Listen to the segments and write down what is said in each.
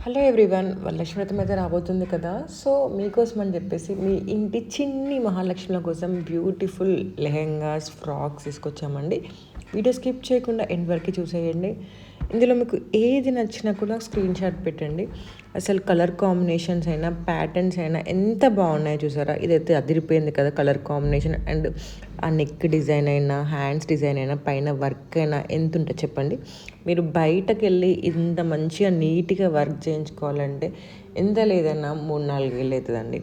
Hello everyone, Varalakshmi వ్రతం అయితే రాబోతుంది కదా. సో మీకోసం అని చెప్పేసి మీ ఇంటి చిన్ని మహాలక్ష్మిల కోసం బ్యూటిఫుల్ లెహెంగాస్, ఫ్రాక్స్ తీసుకొచ్చామండి. వీడియో స్కిప్ చేయకుండా ఎండ్ వరకు చూసేయండి. ఇందులో మీకు ఏది నచ్చినా కూడా స్క్రీన్ షాట్ పెట్టండి. అసలు కలర్ కాంబినేషన్స్ అయినా ప్యాటర్న్స్ అయినా ఎంత బాగున్నాయో చూసారా. ఇదైతే అదిరిపోయింది కదా కలర్ కాంబినేషన్. అండ్ ఆ నెక్ డిజైన్ అయినా, హ్యాండ్స్ డిజైన్ అయినా, పైన వర్క్ అయినా ఎంత ఉంటుంది చెప్పండి. మీరు బయటకు వెళ్ళి ఇంత మంచిగా నీట్గా వర్క్ చేయించుకోవాలంటే ఎంత లేదన్నా 3-4 వేలు అవుతుందండి.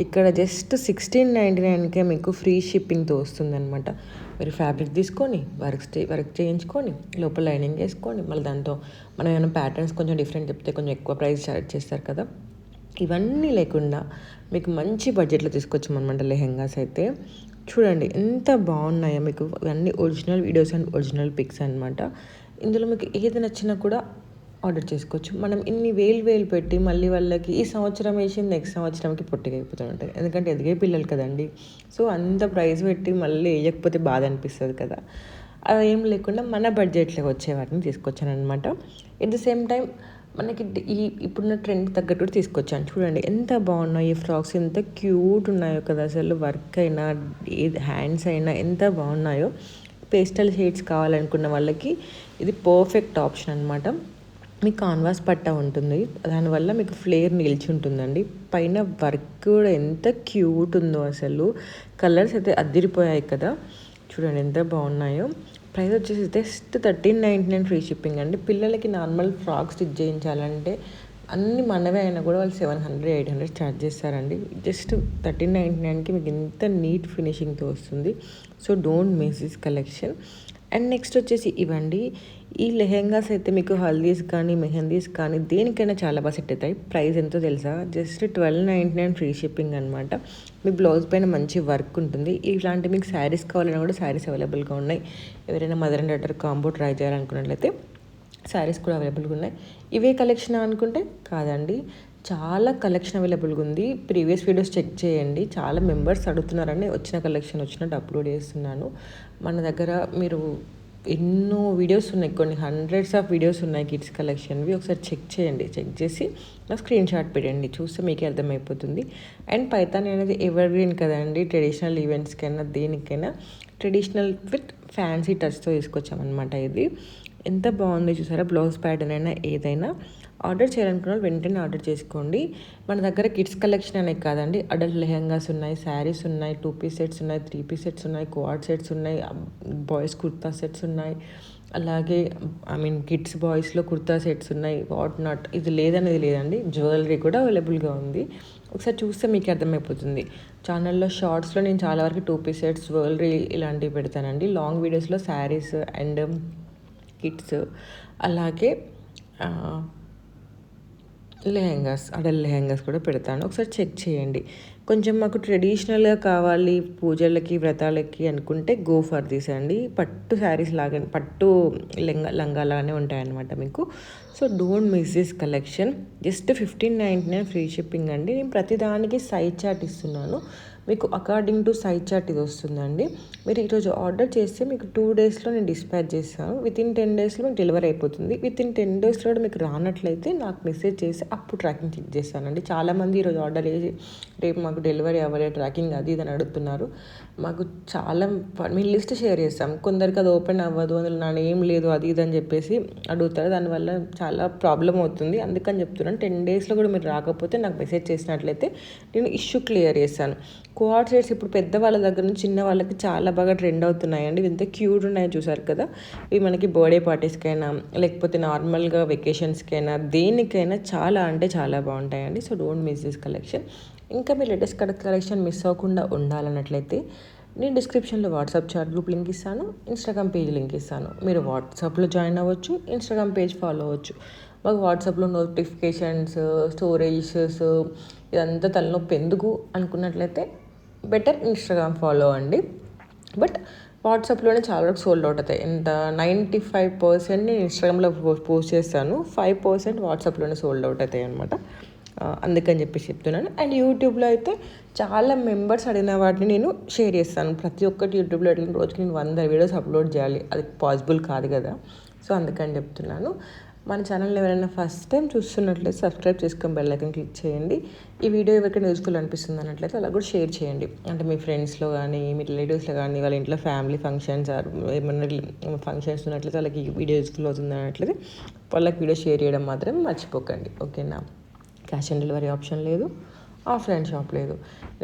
ఇక్కడ జస్ట్ 1699కే మీకు ఫ్రీ షిప్పింగ్తో వస్తుందన్నమాట. మీరు ఫ్యాబ్రిక్ తీసుకొని వర్క్ చేయించుకొని లోపల లైనింగ్ వేసుకొని మళ్ళీ దాంతో మనం ఏమైనా ప్యాటర్న్స్ కొంచెం డిఫరెంట్ చెప్తే కొంచెం ఎక్కువ ప్రైస్ చార్జ్ చేస్తారు కదా. ఇవన్నీ లేకుండా మీకు మంచి బడ్జెట్లో తీసుకొచ్చామన్నమాట లెహెంగాస్ అయితే. చూడండి ఎంత బాగున్నాయో. మీకు ఇవన్నీ original videos and original pics అనమాట. ఇందులో మీకు ఏది నచ్చినా కూడా ఆర్డర్ చేసుకోవచ్చు. మనం ఇన్ని వేలు పెట్టి మళ్ళీ వాళ్ళకి ఈ సంవత్సరం వేసి నెక్స్ట్ సంవత్సరంకి పొట్టిగా అయిపోతూ ఉంటాయి. ఎందుకంటే ఎదిగే పిల్లలు కదండి. సో అంత ప్రైస్ పెట్టి మళ్ళీ వేయకపోతే బాధ అనిపిస్తుంది కదా. అలా ఏం లేకుండా మన బడ్జెట్లో వచ్చే వాటిని తీసుకొచ్చాను అనమాట. ఎట్ ద సేమ్ టైం మనకి ఇప్పుడున్న ట్రెండ్ తగ్గట్టు కూడా తీసుకొచ్చాను. చూడండి ఎంత బాగున్నాయి ఈ ఫ్రాక్స్, ఎంత క్యూట్ ఉన్నాయో కదా. అసలు వర్క్ అయినా హ్యాండ్స్ అయినా ఎంత బాగున్నాయో. పేస్టల్ షేడ్స్ కావాలనుకున్న వాళ్ళకి ఇది పర్ఫెక్ట్ ఆప్షన్ అనమాట. మీకు కాన్వాస్ పట్టా ఉంటుంది, దానివల్ల మీకు ఫ్లేర్ నిలిచి ఉంటుందండి. పైన వర్క్ కూడా ఎంత క్యూట్ ఉందో అసలు. కలర్స్ అయితే అదిరిపోయాయి కదా. చూడండి ఎంత బాగున్నాయో. ప్రైస్ వచ్చేసి జస్ట్ 1399 ఫ్రీ షిప్పింగ్ అండి. పిల్లలకి నార్మల్ ఫ్రాక్స్ స్టిచ్ చేయించాలంటే అన్ని మనవే అయినా కూడా వాళ్ళు 700-800 ఛార్జ్ చేస్తారండి. జస్ట్ 1399కి మీకు ఎంత నీట్ ఫినిషింగ్తో వస్తుంది. So don't miss this collection. And next వచ్చేసి ఇవ్వండి, ఈ లెహెంగాస్ అయితే మీకు హల్దీస్ కానీ మెహందీస్ కానీ దేనికైనా చాలా బాగా సెట్ అవుతాయి. ప్రైస్ ఎంతో తెలుసా, జస్ట్ 1299 ఫ్రీ షిప్పింగ్ అనమాట. మీ బ్లౌజ్ పైన మంచి వర్క్ ఉంటుంది. ఇలాంటి మీకు శారీస్ కావాలన్నా కూడా శారీస్ అవైలబుల్గా ఉన్నాయి. ఎవరైనా mother and daughter combo try చేయాలనుకున్నట్లయితే శారీస్ కూడా అవైలబుల్గా ఉన్నాయి. ఇవే కలెక్షన్ అనుకుంటే కాదండి, చాలా కలెక్షన్ అవైలబుల్గా ఉంది. ప్రీవియస్ వీడియోస్ చెక్ చేయండి. చాలా మెంబర్స్ అడుగుతున్నారని వచ్చిన కలెక్షన్ వచ్చినట్టు అప్లోడ్ చేస్తున్నాను. మన దగ్గర మీరు ఎన్నో వీడియోస్ ఉన్నాయి, కొన్ని హండ్రెడ్స్ ఆఫ్ వీడియోస్ ఉన్నాయి కిడ్స్ కలెక్షన్వి. ఒకసారి చెక్ చేయండి. చెక్ చేసి నాకు స్క్రీన్ షాట్ పెట్టండి, చూస్తే మీకే అర్థమైపోతుంది. అండ్ పైతాని అనేది ఎవర్ గ్రీన్ కదండి. ట్రెడిషనల్ ఈవెంట్స్కైనా దేనికైనా ట్రెడిషనల్ విత్ ఫ్యాన్సీ టచ్తో తీసుకొచ్చామన్నమాట. ఇది ఎంత బాగుంది చూసారా. బ్లౌజ్ ప్యాటర్న్ అయినా ఏదైనా ఆర్డర్ చేయాలనుకున్న వెంటనే ఆర్డర్ చేసుకోండి. మన దగ్గర కిడ్స్ కలెక్షన్ అనే కాదండి, అడల్ట్ లెహెంగాస్ ఉన్నాయి, శారీస్ ఉన్నాయి, 2 పీస్ సెట్స్ ఉన్నాయి, 3 పీస్ సెట్స్ ఉన్నాయి, క్వాడ్ సెట్స్ ఉన్నాయి, బాయ్స్ కుర్తా సెట్స్ ఉన్నాయి. అలాగే కిడ్స్ బాయ్స్లో కుర్తా సెట్స్ ఉన్నాయి. వాట్ నాట్, ఇది లేదనేది లేదండి. జ్యువెలరీ కూడా అవైలబుల్గా ఉంది. ఒకసారి చూస్తే మీకు అర్థమైపోతుంది. ఛానల్లో షార్ట్స్లో నేను చాలా వరకు 2 పీస్ సెట్స్, జ్యువెలరీ ఇలాంటివి పెడతానండి. లాంగ్ వీడియోస్లో శారీస్ అండ్ కిడ్స్, అలాగే అడల్ట్ లెహెంగాస్ కూడా పెడతాను. ఒకసారి చెక్ చేయండి. కొంచెం మాకు ట్రెడిషనల్గా కావాలి పూజలకి వ్రతాలకి అనుకుంటే గో ఫర్ దిస్ అండి. పట్టు శారీస్ లాగా, పట్టు లంగాలాగానే ఉంటాయన్నమాట మీకు. So don't miss this collection. Just 1599 free shipping అండి. నేను ప్రతిదానికి సైజ్ చార్ట్ ఇస్తున్నాను. మీకు అకార్డింగ్ టు సైజ్ చార్ట్ ఇది వస్తుందండి. మీరు ఈరోజు ఆర్డర్ చేస్తే మీకు 2 డేస్లో నేను డిస్పాచ్ చేస్తాను. వితిన్ 10 డేస్లో మీకు డెలివరీ అయిపోతుంది. వితిన్ 10 డేస్లో మీకు రానట్లయితే నాకు మెసేజ్ చేసి అప్పుడు ట్రాకింగ్ చెక్ చేస్తానండి. చాలామంది ఈరోజు ఆర్డర్ చేసి రేపు మాకు డెలివరీ అవ్వలే, ట్రాకింగ్ అది ఇది అని అడుగుతున్నారు. మాకు చాలా మేము లిస్ట్ షేర్ చేస్తాం. కొందరికి అది ఓపెన్ అవ్వదు, అందులో నా ఏం లేదు అది ఇది అని చెప్పేసి అడుగుతారు. దానివల్ల చాలా ప్రాబ్లం అవుతుంది. అందుకని చెప్తున్నాను, 10 డేస్లో కూడా మీరు రాకపోతే నాకు మెసేజ్ చేసినట్లయితే నేను ఇష్యూ క్లియర్ చేస్తాను. కోఆర్డ్ సెట్స్ ఇప్పుడు పెద్దవాళ్ళ దగ్గర నుంచి చిన్న వాళ్ళకి చాలా బాగా ట్రెండ్ అవుతున్నాయండి. ఇంత క్యూట్ ఉన్నాయో చూసారు కదా. ఇవి మనకి బర్త్డే పార్టీస్కైనా లేకపోతే నార్మల్గా వెకేషన్స్కైనా దేనికైనా చాలా అంటే చాలా బాగుంటాయండి. So don't miss this collection. ఇంకా మీ లేటెస్ట్ కలెక్షన్ మిస్ అవ్వకుండా ఉండాలన్నట్లయితే నేను డిస్క్రిప్షన్లో వాట్సాప్ చాట్ గ్రూప్ లింక్ ఇస్తాను, ఇన్స్టాగ్రామ్ పేజ్ లింక్ ఇస్తాను. మీరు వాట్సాప్లో జాయిన్ అవ్వచ్చు, ఇన్స్టాగ్రామ్ పేజ్ ఫాలో అవ్వచ్చు. మాకు వాట్సాప్లో నోటిఫికేషన్స్, స్టోరేజెస్ ఇదంతా తలనొప్పి ఎందుకు అనుకున్నట్లయితే బెటర్ ఇన్స్టాగ్రామ్ ఫాలో అండి. బట్ వాట్సాప్లోనే చాలా వరకు సోల్డ్ అవుట్ అవుతాయి. ఎంత 95% నేను ఇన్స్టాగ్రామ్లో పోస్ట్ చేస్తాను, 5% వాట్సాప్లోనే సోల్డ్ అవుట్ అవుతాయి అనమాట. అందుకని చెప్పేసి చెప్తున్నాను. అండ్ యూట్యూబ్లో అయితే చాలా మెంబర్స్ అడిగిన వాటిని నేను షేర్ చేస్తాను. ప్రతి ఒక్కటి యూట్యూబ్లో అడిగిన రోజుకి నేను 100 వీడియోస్ అప్లోడ్ చేయాలి, అది పాసిబుల్ కాదు కదా. సో అందుకని చెప్తున్నాను. మన ఛానల్ని ఎవరైనా ఫస్ట్ టైం చూస్తున్నట్లయితే సబ్స్క్రైబ్ చేసుకొని బెల్ ఐకాన్ క్లిక్ చేయండి. ఈ వీడియో ఎవరికైనా యూస్ఫుల్ అనిపిస్తుంది అన్నట్లయితే అలా కూడా షేర్ చేయండి. అంటే మీ ఫ్రెండ్స్లో కానీ మీ రిలేటివ్స్లో కానీ వాళ్ళ ఇంట్లో ఫ్యామిలీ ఫంక్షన్స్ ఏమన్నా ఫంక్షన్స్ ఉన్నట్లయితే వాళ్ళకి ఈ వీడియో యూస్ఫుల్ అవుతుంది అన్నట్లయితే వాళ్ళకి వీడియో షేర్ చేయడం మాత్రం మర్చిపోకండి. ఓకేనా? క్యాష్ ఆన్ డెలివరీ ఆప్షన్ లేదు, ఆఫ్లైన్ షాప్ లేదు.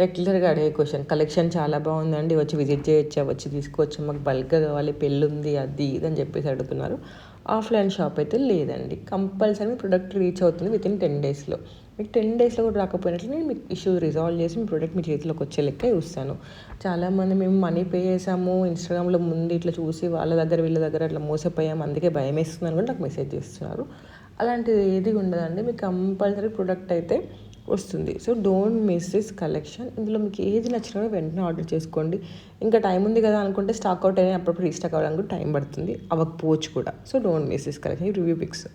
రెగ్యులర్గా అడిగే క్వశ్చన్, కలెక్షన్ చాలా బాగుందండి, వచ్చి విజిట్ చేయొచ్చా, వచ్చి తీసుకోవచ్చా, మాకు బల్క్గా కావాలి, పెళ్ళి ఉంది, అది ఇది అని చెప్పేసి అడుగుతున్నారు. ఆఫ్లైన్ షాప్ అయితే లేదండి. కంపల్సరీ ప్రొడక్ట్ రీచ్ అవుతుంది వితిన్ 10 డేస్లో. మీకు 10 డేస్లో కూడా రాకపోయినట్లు నేను మీకు ఇష్యూ రిజాల్వ్ చేసి మీ ప్రోడక్ట్ మీ చేతిలోకి వచ్చే లెక్క చూస్తాను. చాలామంది మేము మనీ పే చేసాము, ఇన్స్టాగ్రామ్లో ముందు ఇట్లా చూసి వాళ్ళ దగ్గర వీళ్ళ దగ్గర అట్లా మోసపోయాము, అందుకే భయం వేస్తుందని కూడా నాకు మెసేజ్ చేస్తున్నారు. అలాంటిది ఏది ఉండదండి. మీకు కంపల్సరీ ప్రోడక్ట్ అయితే వస్తుంది. So don't miss this collection. ఇందులో మీకు ఏది నచ్చినా వెంటనే ఆర్డర్ చేసుకోండి. ఇంకా టైం ఉంది కదా అనుకుంటే స్టాక్ అవుట్ అయినా అప్పుడప్పుడు రీస్టాక్ అవ్వడానికి టైం పడుతుంది, అవ్వకపోవచ్చు కూడా. So don't miss this collection. Review pics.